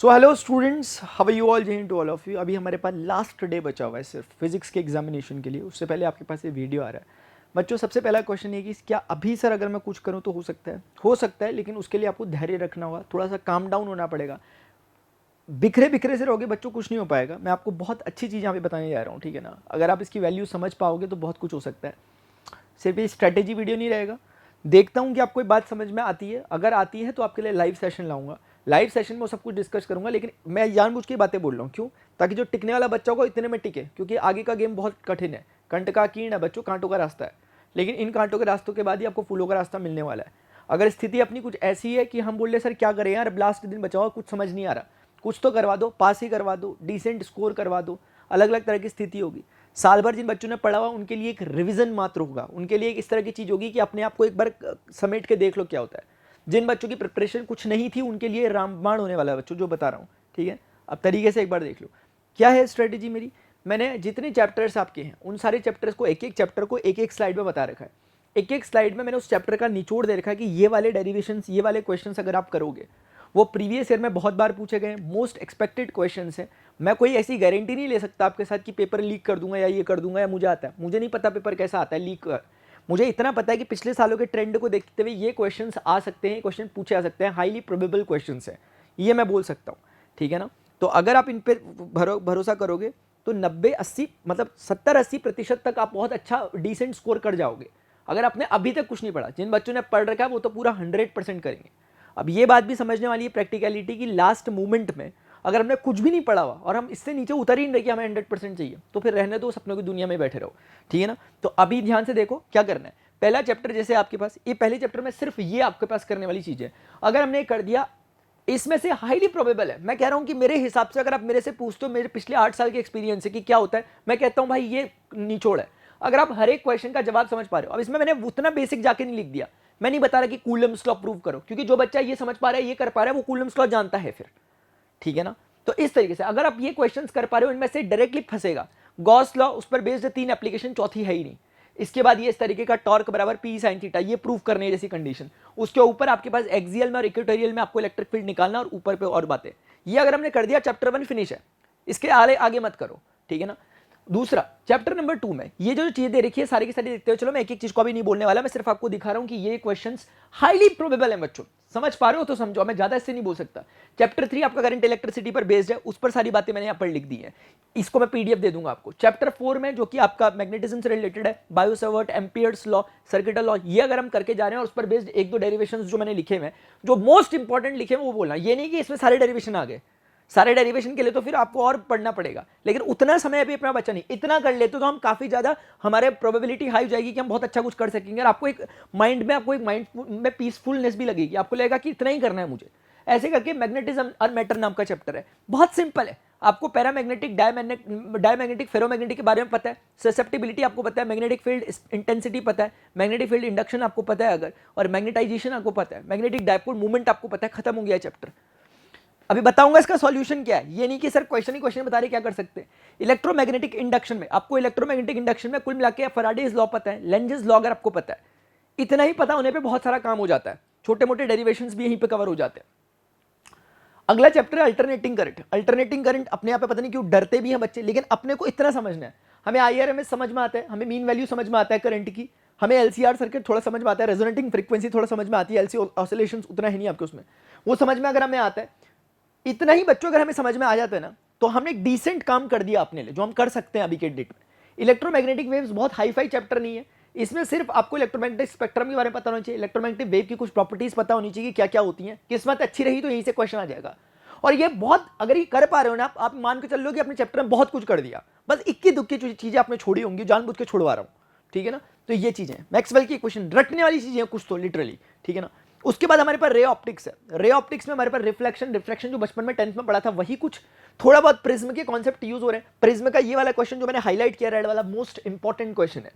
So hello students, how are you all? Jai Hind to all of you. अभी हमारे पास last day बचा हुआ है सिर्फ फिजिक्स के एग्जामिनेशन के लिए। उससे पहले आपके पास ये वीडियो आ रहा है। बच्चों, सबसे पहला क्वेश्चन ये कि क्या अभी सर अगर मैं कुछ करूँ तो हो सकता है, लेकिन उसके लिए आपको धैर्य रखना होगा, थोड़ा सा काम डाउन होना पड़ेगा। बिखरे बिखरे से रहोगे बच्चों, कुछ नहीं हो पाएगा। मैं आपको बहुत अच्छी चीज़ यहाँ पे बताने जा रहा हूँ, ठीक है ना? अगर आप इसकी वैल्यू समझ पाओगे तो बहुत कुछ हो सकता है। सिर्फ ये स्ट्रैटेजी वीडियो नहीं रहेगा। देखता हूँ कि आपको बात समझ में आती है। अगर आती है तो आपके लिए लाइव सेशन लाऊंगा। लाइव सेशन में वो सब कुछ डिस्कस करूंगा, लेकिन मैं जानबूझ के बातें बोल रहा हूँ। क्यों? ताकि जो टिकने वाला बच्चा होगा इतने में टिके, क्योंकि आगे का गेम बहुत कठिन है। कंट का कीर्ण है बच्चों, कांटों का रास्ता है। लेकिन इन कांटों के रास्तों के बाद ही आपको फूलों का रास्ता मिलने वाला है। अगर स्थिति अपनी कुछ ऐसी है कि हम बोल रहे सर क्या करें यार, अब लास्ट दिन बचा हुआ, कुछ समझ नहीं आ रहा, कुछ तो करवा दो, पास ही करवा दो, डिसेंट स्कोर करवा दो, अलग अलग तरह की स्थिति होगी। साल भर जिन बच्चों ने पढ़ा हुआ उनके लिए एक रिवीजन मात्र होगा। उनके लिए एक इस तरह की चीज़ होगी कि अपने आप को एक बार समेट के देख लो क्या होता है। जिन बच्चों की प्रिपरेशन कुछ नहीं थी उनके लिए रामबाण होने वाला है बच्चों, जो बता रहा हूँ, ठीक है? अब तरीके से एक बार देख लो क्या है स्ट्रेटेजी मेरी। मैंने जितने चैप्टर्स आपके हैं उन सारे चैप्टर्स को, एक एक चैप्टर को एक एक स्लाइड में बता रखा है। एक एक स्लाइड में मैंने उस चैप्टर का निचोड़ दे रखा है कि ये वाले डेरिवेशंस, ये वाले क्वेश्चंस अगर आप करोगे, वो प्रीवियस ईयर में बहुत बार पूछे गए मोस्ट एक्सपेक्टेड क्वेश्चंस हैं। मैं कोई ऐसी गारंटी नहीं ले सकता आपके साथ कि पेपर लीक कर दूंगा या ये कर दूंगा, या मुझे आता है, मुझे नहीं पता पेपर कैसा आता है लीक। मुझे इतना पता है कि पिछले सालों के ट्रेंड को देखते हुए ये क्वेश्चंस आ सकते हैं, क्वेश्चन पूछे जा सकते हैं, हाईली प्रोबेबल क्वेश्चंस हैं, ये मैं बोल सकता हूँ, ठीक है ना? तो अगर आप इन पे भरोसा करोगे तो 90-80 मतलब 70-80% तक आप बहुत अच्छा डिसेंट स्कोर कर जाओगे। अगर आपने अभी तक कुछ नहीं पढ़ा, जिन बच्चों ने पढ़ रखा है वो तो पूरा 100% करेंगे। अब ये बात भी समझने वाली है प्रैक्टिकलिटी की, लास्ट मोमेंट में अगर हमने कुछ भी नहीं पढ़ा हुआ और हम इससे नीचे उतर ही नहीं रहे कि हमें 100% चाहिए, तो फिर रहने दो, सपनों की दुनिया में बैठे रहो, ठीक है ना? तो अभी ध्यान से देखो क्या करना है। पहला चैप्टर जैसे आपके पास, ये पहले चैप्टर में सिर्फ ये आपके पास करने वाली चीज है। अगर हमने कर दिया, इसमें से हाईली प्रोबेबल है, मैं कह रहा हूं कि मेरे हिसाब से अगर आप मेरे से पूछते हो, मेरे पिछले 8 साल के एक्सपीरियंस है कि क्या होता है, मैं कहता हूं भाई ये निचोड़ है। अगर आप हर एक क्वेश्चन का जवाब समझ पा रहे हो, अब इसमें मैंने उतना बेसिक जाके नहीं लिख दिया, मैं नहीं बता रहा कि कूलम्स लॉ प्रूव करो, क्योंकि जो बच्चा ये समझ पा रहा है, ये कर पा रहा है, वो कूलम्स लॉ जानता है फिर, ठीक है ना? तो इस तरीके से अगर आप ये क्वेश्चंस कर पा रहे हो, इनमें से डायरेक्टली फंसेगा गॉस लॉ, उस पर बेस्ड 3 एप्लीकेशन, चौथी है ही नहीं। इसके बाद ये इस तरीके का टॉर्क बराबर पी साइन थीटा, ये प्रूव करने जैसी कंडीशन। उसके ऊपर आपके पास एक्सियल में और इक्वेटोरियल में आपको इलेक्ट्रिक फील्ड निकालना, और ऊपर पे और बातें। ये अगर हमने कर दिया, चैप्टर 1 फिनिश है, इसके आगे मत करो, ठीक है ना? दूसरा चैप्टर नंबर 2 में ये जो चीज दे रखी है सारी की सारी देखते हो। चलो मैं एक एक चीज को भी नहीं बोलने वाला, मैं सिर्फ आपको दिखा रहा हूं कि ये क्वेश्चंस हाईली प्रोबेबल है बच्चों। समझ पा रहे हो तो समझो, मैं ज्यादा इससे नहीं बोल सकता। चैप्टर 3 आपका करंट इलेक्ट्रिसिटी पर बेस्ड है, उस पर सारी बातें मैंने यहाँ पर लिख दी है, इसको मैं पीडीएफ दे दूंगा आपको। चैप्टर 4 में जो कि आपका मैग्नेटिज्म से रिलेटेड है, बायोसवर्ट, एम्पियर्स लॉ, सर्किटल लॉ, ये अगर हम करके जा रहे हैं और उस पर बेस्ड 1-2 डेरिवेशंस जो मैंने लिखे हुए, जो मोस्ट इंपॉर्टेंट लिखे हैं वो बोलना। ये नहीं कि इसमें सारे डेरिवेशन आ गए, सारे डेरिवेशन के लिए तो फिर आपको और पढ़ना पड़ेगा, लेकिन उतना समय अभी अपना बच्चा नहीं। इतना कर लेते तो हम काफी ज्यादा, हमारे प्रोबेबिलिटी हाई हो जाएगी कि हम बहुत अच्छा कुछ कर सकेंगे, और आपको एक माइंड में पीसफुलनेस भी लगेगी, आपको लगेगा कि इतना ही करना है मुझे। ऐसे करके मैग्नेटिज्म और मैटर नाम का चैप्टर है, बहुत सिंपल है। आपको पैरामैग्नेटिक, डायमैग्नेटिक, फेरोमैग्नेटिक के बारे में पता है, ससेप्टिबिलिटी आपको पता है, मैग्नेटिक फील्ड इंटेंसिटी पता है, मैग्नेटिक फील्ड इंडक्शन आपको पता है अगर, और मैग्नेटाइजेशन आपको पता है, मैग्नेटिक डायपोल मूवमेंट आपको पता है, खत्म हो गया चैप्टर। अभी बताऊंगा इसका सॉल्यूशन क्या है, ये नहीं कि सर क्वेश्चन ही क्वेश्चन बता रहे क्या कर सकते हैं। इलेक्ट्रोमैग्नेटिक इंडक्शन में आपको, इलेक्ट्रोमैग्नेटिक इंडक्शन में कुल मिला के फैराडेज लॉ पता है, लेंजेस लॉ अगर आपको पता है, इतना ही पता होने पे बहुत सारा काम हो जाता है, छोटे मोटे डेरिवेशंस भी यहीं पे कवर हो जाते हैं। अगला चैप्टर है अल्टरनेटिंग करंट। अल्टरनेटिंग करंट अपने आप पे पता नहीं क्यों डरते भी हैं बच्चे, लेकिन अपने को इतना समझना है, हमें आईआरएमएस समझ में आता है, हमें मीन वैल्यू समझ में आता है करंट की, हमें एलसीआर सर्किट थोड़ा समझ में आता है, रेजोनेटिंग फ्रीक्वेंसी थोड़ा समझ में आती है, एलसी ऑसिलेशंस उतना ही नहीं आपके उसमें, वो समझ में अगर हमें आता है, इतना ही बच्चों अगर हमें समझ में आ जाता है ना, तो हमने एक डिसेंट काम कर दिया अपने लिए, जो हम कर सकते हैं अभी के डेट में। इलेक्ट्रोमैग्नेटिक वेव्स बहुत हाई फाई चैप्टर नहीं है, इसमें सिर्फ आपको इलेक्ट्रोमैग्नेटिक स्पेक्ट्रम के बारे में पता होना चाहिए, इलेक्ट्रोमैग्नेटिक वेव की कुछ प्रॉपर्टीज पता होनी चाहिए क्या क्या होती हैं। किस्मत अच्छी रही तो यहीं से क्वेश्चन आ जाएगा। और ये बहुत, अगर ये कर पा रहे हो ना आप मान के चल लो कि अपने चैप्टर में बहुत कुछ कर दिया, बस इक्की दुक्की चीजें आपने छोड़ी होंगी, जानबूझ के छोड़वा रहा हूं, ठीक है ना? तो ये चीजें मैक्सवेल की इक्वेशन रटने वाली चीजें कुछ तो लिटरली, ठीक है ना? उसके बाद हमारे पास रे ऑप्टिक्स है। रे ऑप्टिक्स में हमारे पास रिफ्लेक्शन जो बचपन में 10th में पढ़ा था वही कुछ, थोड़ा बहुत प्रिज्म के कॉन्सेप्ट यूज हो रहे हैं। प्रिज्म का ये वाला क्वेश्चन जो मैंने हाईलाइट किया रेड वाला, मोस्ट इंपॉर्टेंट क्वेश्चन है,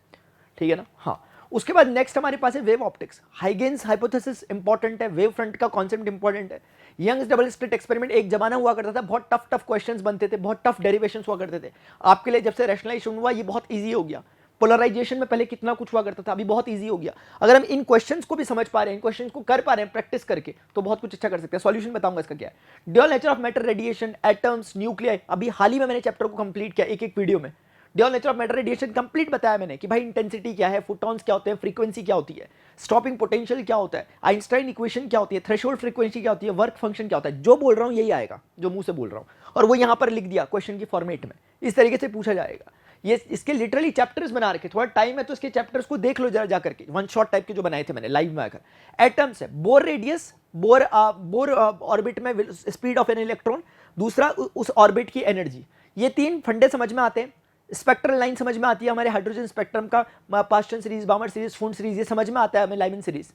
ठीक है ना? हाँ, उसके बाद नेक्स्ट हमारे पास है वेव ऑप्टिक्स। हाइगेन्स हाइपोथेसिस इंपॉर्टेंट है, वेव फ्रंट का कॉन्सेप्ट इंपॉर्टेंट है। यंग्स डबल स्लिट एक्सपेरिमेंट एक जमाना हुआ करता था, बहुत टफ क्वेश्चंस बनते थे, बहुत टफ डेरिवेशंस हुआ करते थे। आपके लिए जब से रैशनलाइजेशन हुआ ये बहुत ईजी हो गया। पोलराइजेशन में पहले कितना कुछ हुआ करता था, अभी बहुत ईजी हो गया। अगर हम इन क्वेश्चंस को भी समझ पा रहे हैं, इन क्वेश्चंस को कर पा रहे हैं प्रैक्टिस करके, तो बहुत कुछ अच्छा कर सकते हैं। सॉल्यूशन बताऊंगा इसका क्या है। Dual nature of matter, radiation, atoms, nuclei, अभी हाल ही में मैंने चैप्टर को कंप्लीट किया एक वीडियो में। Dual nature of matter, radiation complete बताया मैंने कि भाई इंटेंसिटी क्या है, फोटॉन्स क्या होते हैं, फ्रीक्वेंसी क्या होती है, स्टॉपिंग पोटेंशियल क्या होता है, आइंस्टाइन इक्वेशन क्या होती है, थ्रेशोल्ड फ्रीक्वेंसी क्या होती है, वर्क फंक्शन क्या होता है। जो बोल रहा हूं यही आएगा, जो मुंह से बोल रहा हूं, और वो यहां पर लिख दिया क्वेश्चन की फॉर्मेट में, इस तरीके से पूछा जाएगा। ये इसके लिटरली चैप्टर्स बना रखे, थोड़ा टाइम है तो इसके चैप्टर्स को देख लो जरा जा करके, वन शॉट टाइप के जो बनाए थे मैंने लाइव में आकर। एटम्स है, बोर रेडियस, बोर ऑर्बिट में स्पीड ऑफ एन इलेक्ट्रॉन, दूसरा उस ऑर्बिट की एनर्जी, ये तीन फंडे समझ में आते हैं। स्पेक्ट्रल लाइन समझ में आती है, हमारे हाइड्रोजन स्पेक्ट्रम का Paschen series, Balmer series, Pfund series, ये समझ में आता है हमें, लाइमन सीरीज,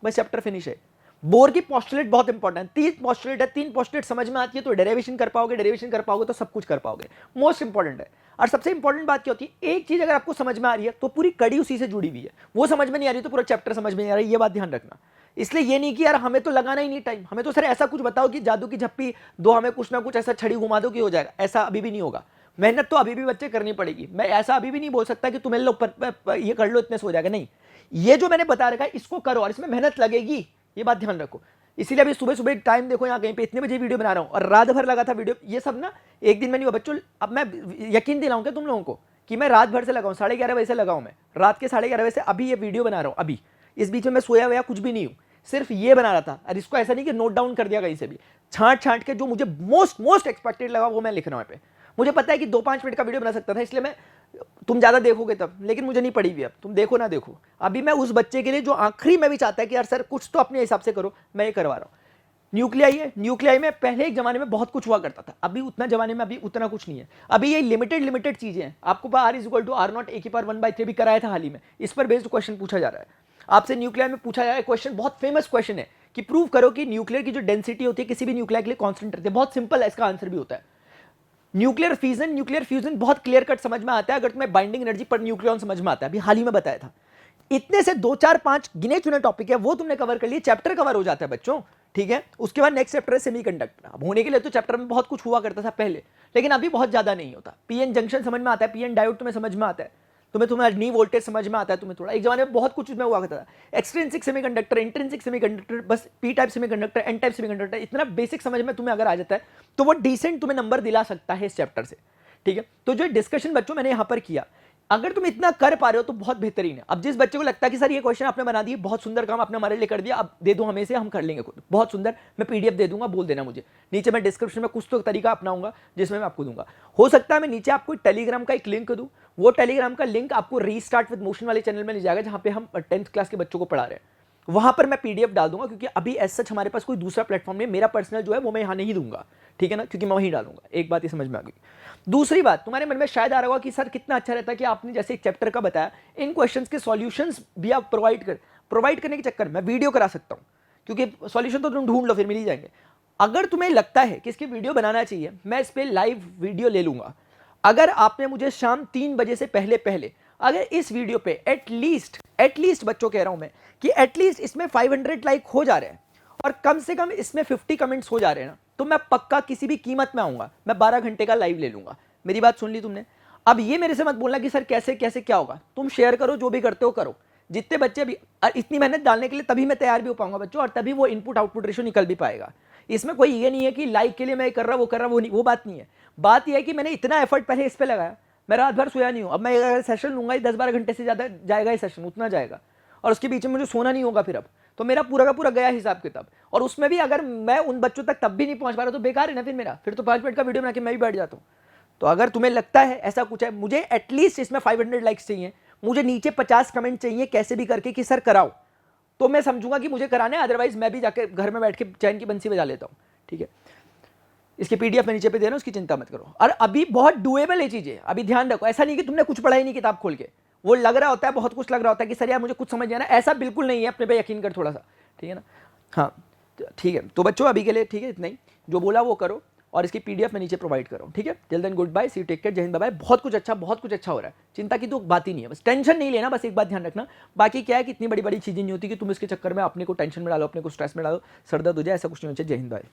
बस चैप्टर फिनिश है। बोर की पोस्टुलेट बहुत इंपॉर्टेंट, 3 पोस्टुलेट है, 3 पोस्टुलेट समझ में आती है तो डेरिवेशन कर पाओगे, डेरिवेशन कर पाओगे तो सब कुछ कर पाओगे, मोस्ट इंपॉर्टेंट है। और सबसे इंपॉर्टेंट बात क्या होती है, एक चीज अगर आपको समझ में आ रही है तो पूरी कड़ी उसी से जुड़ी हुई है, वो समझ में नहीं आ रही तो पूरा चैप्टर समझ में नहीं आ रहा है, ये बात ध्यान रखना। इसलिए ये नहीं कि यार हमें तो लगाना ही नहीं टाइम, हमें तो सर ऐसा कुछ बताओ कि जादू की झप्पी दो, हमें कुछ ना कुछ ऐसा छड़ी घुमा दो कि हो जाएगा, ऐसा अभी भी नहीं होगा। मेहनत तो अभी भी बच्चे करनी पड़ेगी। मैं ऐसा अभी भी नहीं बोल सकता कि तुम्हें लोग ये कर लो इतने से हो जाएगा, नहीं, ये जो मैंने बता रखा है इसको करो और इसमें मेहनत लगेगी, ये बात ध्यान रखो। इसीलिए अभी सुबह सुबह टाइम देखो, यहाँ कहीं पे इतने बजे वीडियो बना रहा हूँ और रात भर लगा था वीडियो, ये सब ना एक दिन में नहीं हुआ बच्चों। अब मैं यकीन दिलाऊंगा तुम लोगों को कि मैं रात भर से लगाऊं, 11:30 बजे से लगाऊं, मैं रात के 11:30 बजे से अभी ये वीडियो बना रहा हूँ। अभी इस बीच में मैं सोया हुआ कुछ भी नहीं हूँ, सिर्फ ये बना रहा था। और इसको ऐसा नहीं कि नोट डाउन कर दिया कहीं से भी, छांट छांट के जो मुझे मोस्ट एक्सपेक्टेड लगा वो मैं लिख रहा हूँ पे। मुझे पता है कि 2-5 मिनट का वीडियो बना सकता था, इसलिए मैं, तुम ज्यादा देखोगे तब, लेकिन मुझे नहीं पड़ी हुई, अब तुम देखो ना देखो। अभी मैं उस बच्चे के लिए जो आखिरी में भी चाहता है कि यार सर कुछ तो अपने हिसाब से करो, मैं ये करवा रहा हूँ। न्यूक्लियाई है, न्यूक्लियाई में पहले एक जमाने में बहुत कुछ हुआ करता था, अभी उतना जमाने में अभी उतना कुछ नहीं है। अभी ये लिमिटेड चीजें हैं। आपको R = R0 a⁴ भी कराया था हाल ही में, इस पर बेस्ड क्वेश्चन पूछा जा रहा है आपसे। न्यूक्लियर में पूछा जा रहा है क्वेश्चन, बहुत फेमस क्वेश्चन है कि प्रूव करो कि न्यूक्लियर की जो डेंसिटी होती है किसी भी न्यूक्लियर के लिए कांस्टेंट रहती है। बहुत सिंपल है, इसका आंसर भी होता है न्यूक्लियर फ्यूजन बहुत क्लियर कट समझ में आता है अगर तुम्हें बाइंडिंग एनर्जी पर न्यूक्लियॉन समझ में आता है, अभी हाल ही में बताया था। इतने से 2 4 5 गिने चुने टॉपिक है, वो तुमने कवर कर लिए, चैप्टर कवर हो जाता है बच्चों, ठीक है। उसके बाद नेक्स्ट चैप्टर है सेमीकंडक्टर। अब होने के लिए तो चैप्टर में बहुत कुछ हुआ करता था पहले, लेकिन अभी बहुत ज्यादा नहीं होता। पीएन जंक्शन समझ में आता है, पीएन डायोड तुम्हें समझ में आता है, तुम्हें नी वोल्टेज समझ में आता है, तुम्हें थोड़ा, एक जमाने में बहुत कुछ उसमें हुआ करता था। एक्सट्रिंसिक सेमीकंडक्टर, इंट्रिंसिक सेमीकंडक्टर, बस P type semiconductor, N type semiconductor, इतना बेसिक समझ में तुम्हें अगर आ जाता है तो वो डिसेंट तुम्हें नंबर दिला सकता है इस चैप्टर से, ठीक है। तो जो डिस्कशन बच्चों मैंने यहां पर किया, अगर तुम इतना कर पा रहे हो तो बहुत बेहतरीन है। अब जिस बच्चे को लगता है कि सर ये क्वेश्चन आपने बना दिए, बहुत सुंदर काम आपने हमारे लिए कर दिया, अब दे दो हमें से, हम कर लेंगे खुद, बहुत सुंदर, मैं पीडीएफ दे दूंगा, बोल देना मुझे नीचे, मैं डिस्क्रिप्शन में कुछ तो तरीका अपनाऊंगा जिसमें मैं आपको दूंगा। हो सकता है मैं नीचे आपको टेलीग्राम का एक लिंक दूं, वो टेलीग्राम का लिंक आपको रीस्टार्ट विद मोशन वाले चैनल में ले जाएगा, जहां पे हम 10th क्लास के बच्चों को पढ़ा रहे हैं। वहां पर मैं पीडीएफ डाल दूंगा, क्योंकि अभी एज सच हमारे पास कोई दूसरा प्लेटफॉर्म नहीं, मेरा पर्सनल जो है वो मैं यहां नहीं दूंगा, ठीक है ना, क्योंकि मैं वहीं डालूंगा। एक बात ये समझ में आ गई। दूसरी बात, तुम्हारे मन में शायद आ रहा होगा कि सर कितना अच्छा रहता है कि आपने जैसे एक चैप्टर का बताया, इन क्वेश्चंस के सॉल्यूशंस भी आप प्रोवाइड करने के चक्कर में वीडियो करा सकता हूं, क्योंकि सॉल्यूशन तो तुम ढूंढ लो, फिर मिल ही जाएंगे। अगर तुम्हें लगता है कि इसकी वीडियो बनाना चाहिए, मैं इस पर लाइव वीडियो ले लूंगा। अगर आपने मुझे शाम 3 बजे से पहले अगर इस वीडियो पे एटलीस्ट बच्चों कह रहा हूं मैं कि एटलीस्ट इसमें 500 लाइक हो जा रहे हैं और कम से कम इसमें 50 कमेंट्स हो जा रहे हैं ना, तो मैं पक्का किसी भी कीमत में आऊंगा, मैं 12 घंटे का लाइव ले लूंगा। मेरी बात सुन ली तुमने? अब ये मेरे से मत बोलना कि सर कैसे कैसे क्या होगा, तुम शेयर करो, जो भी करते हो करो, जितने बच्चे भी, इतनी मेहनत डालने के लिए तभी मैं तैयार भी हो पाऊंगा बच्चों, और तभी वो इनपुट आउटपुट रेशो निकल भी पाएगा। इसमें कोई ये नहीं है कि लाइक के लिए मैं कर रहा वो नहीं, वो बात नहीं है। बात यह है कि मैंने इतना एफर्ट पहले इस पर लगाया, मैं रात भर सोया नहीं हूं। अब मैं अगर सेशन लूंगा 10-12 घंटे से ज्यादा जाएगा ये सेशन, उतना जाएगा, और उसके बीच में मुझे सोना नहीं होगा फिर। अब तो मेरा पूरा का पूरा गया हिसाब किताब, और उसमें भी अगर मैं उन बच्चों तक तब भी नहीं पहुंच पा रहा तो बेकार है ना फिर मेरा, फिर तो 5 मिनट का वीडियो बना के मैं भी बैठ जाता हूं। तो अगर तुम्हें लगता है ऐसा कुछ है, मुझे एटलीस्ट इसमें 500 लाइक्स चाहिए, मुझे नीचे 50 कमेंट चाहिए कैसे भी करके कि सर कराओ, तो मैं समझूंगा कि मुझे कराना है, अदरवाइज मैं भी जाके घर में बैठ के चैन की बंसी बजा लेता हूँ, ठीक है। इसके पीडीएफ में नीचे पे दे रहा हूं, उसकी चिंता मत करो। और अभी बहुत डुएबल है चीजें, अभी ध्यान रखो, ऐसा नहीं कि तुमने कुछ पढ़ा ही नहीं किताब खोल के, वो लग रहा होता है बहुत कुछ लग रहा होता है कि सर यार मुझे कुछ समझ नहीं आ रहा, ऐसा बिल्कुल नहीं है, अपने पे यकीन कर थोड़ा सा, ठीक है ना। हाँ ठीक है, तो बच्चों अभी के लिए ठीक है, इतना ही, जो बोला वो करो, और इसकी पीडीएफ में नीचे प्रोवाइड करो, ठीक है। Till then good bye, see you, take care, जय हिंद, बाय। बहुत कुछ अच्छा हो रहा है, चिंता की तो बात ही नहीं है, बस टेंशन नहीं लेना, बस एक बात ध्यान रखना। बाकी क्या है कि इतनी बड़ी बड़ी चीजें नहीं होती कि तुम इसके चक्कर में अपने को टेंशन में डालो, अपने को स्ट्रेस में डालो, सर दर्द हो जाए, ऐसा कुछ नहीं होना चाहिए। जय हिंद, बाय।